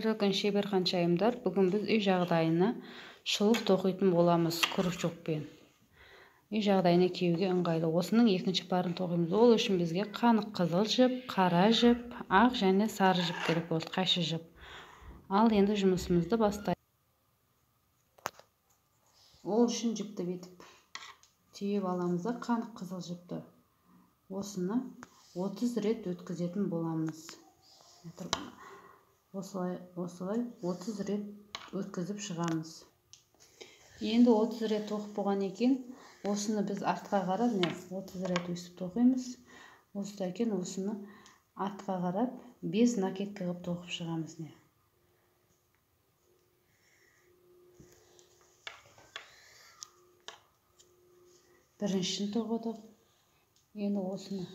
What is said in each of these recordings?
Қадірлі күн шебер қаншайымдар, бүгін біз үй жағдайына шұлық тоқитын боламыз крючокпен. Үй жағдайына киюге ыңғайлы. Осының екінші парын тоқимыз. Ол үшін бізге қанық қызыл жіп, қара жіп, ақ және сары жіп керек болды, қайшы жіп. Ал енді жұмысымызды бастайық. Ол үшін жіпті бетіп түйіп аламыз да қанық қызыл жіпті. Осыны 30 рет өткізетін боламыз. Осылай 30 рет өткізіп шығамыз. Енді 30 рет тоқып болған екен, осыны біз артқа қарап 30 рет өсіп тоқимыз. Осыдан кейін осыны артқа қарап без накидка қылып тоқып шығамыз. Біріншісін тоқыдық. Енді осыны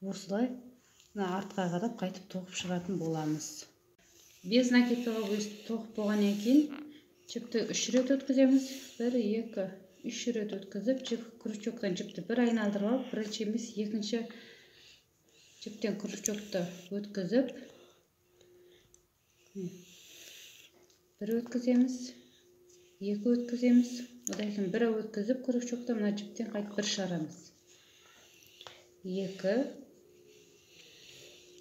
осылай артқа қарап қайтып тоқып шығатын боламыз. Без накидкаға өстіп тоқып болғаннан кейін жіпті 3 рет өткіземіз. 1, 2, 3 рет өткізіп, крючоктан жіпті бір айналдырып алып, бірінші емес екінші жіптен крючокты өткізіп, бір өткіземіз, 2 өткіземіз, одан кейін бір өткізіп крючокты мына жіптен қайтып бір шығарамыз. 2,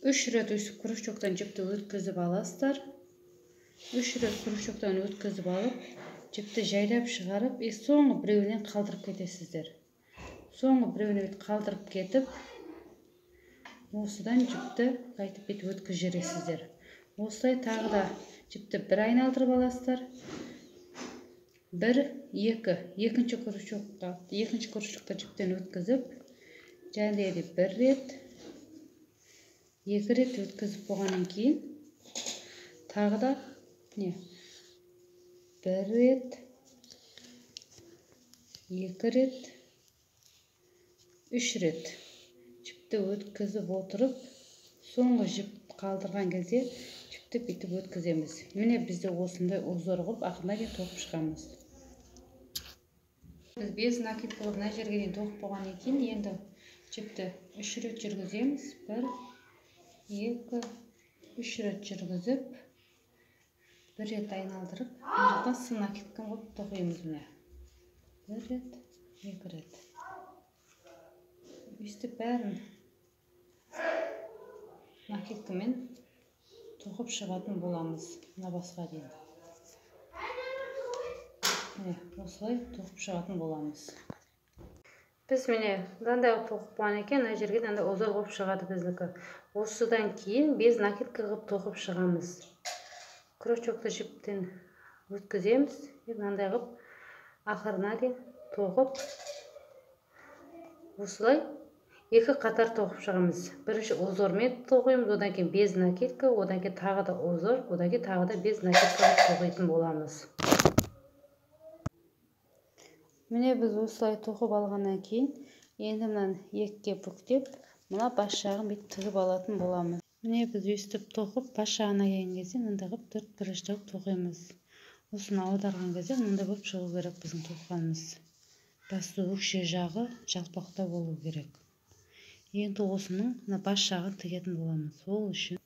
3 рет өсіп крючоктан жіпті өткізіп аласыздар. 3 рет крючоктан өткізіп алып, жіпті жайлап шығарып, соңғы біреуінен қалдырып кетесіздер. Соңғы біреуінен қалдырып кетіп, осыдан жіпті қайтып бетіп өткізіп жібересіздер. Осылай тағы да жіпті бір айналдырып аласыздар. 1, 2, екінші крючокта жіптен өткізіп, және де 1 рет, 2 рет өткізіп болғаннан кейін, тағы да 1 рет, 2 рет, 3 рет жіпті өткізіп отырып, соңғы жіп қалдырған кезде жіпті бітіп өткіземіз. Міне бізде осындай узор қылып, ақырына дейін тоқып шығамыз. Біз без накидка мына жерге дейін тоқып болғаннан кейін, енді жіпті 3 рет жүргіземіз. 1, 2, 3 рет жүргізіп, 1 рет айналдырып, мына жақтан сын накидка қылып тоқимыз. 1 рет, 2 рет. Өстіп бәрін накидкамен тоқып шығатын боламыз. Мына басқа дейін. Осылай тоқып шығатын боламыз. Біз мынандай тоқып болған екен, мына жерге мынандай узор қылып шығады біздікі. Осыдан кейін без накидка қылып тоқып шығамыз. Крючокты жіптен өткіземіз, мынандай қылып ақырына дейін тоқып, осылай 2 қатар тоқып шығамыз. Бірінші узормен тоқимыз, одан кейін без накидка, одан кейін тағы да узор, одан кейін тағы да без накидка тоқитын боламыз. Міне біз осылай тоқып алғаннан кейін, енді мынаны 2-ге бүктеп, мына бас жағын бет тігіп алатын боламыз. Міне біз өстіп тоқып, бас жағына келген кезде мынандай қылып 4 біріштеп тоқимыз. Осыны аударған кезде мынандай болып шығу керек біздің тоққанымыз. Басты өкше жағы жалпақтау болу керек. Енді осының бас жағын тігетін боламыз. Ол үшін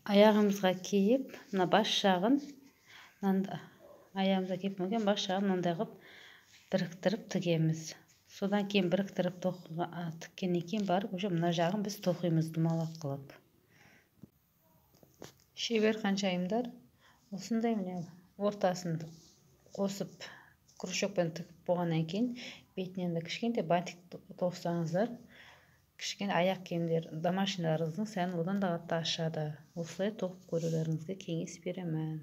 аяғымызға киіп, мына бас жағын аяғымызға киіп болған бас жағын мынандай қылып біріктіріп тігеміз. Содан кейін біріктіріп тіккеннен кейін барып, мына жағын біз тоқимыз думалақ қылып. Шебер қаншайымдар осындай ортасын қосып крючокпен тігіп болғаннан кейін, бетінен кішкентай бантик тоқсаңыздар, кішкене аяқ киімдер, домашнийларыңыздың сәнін одан да қатты ашады. Осылай тоқып көрулеріңізге кеңес беремін.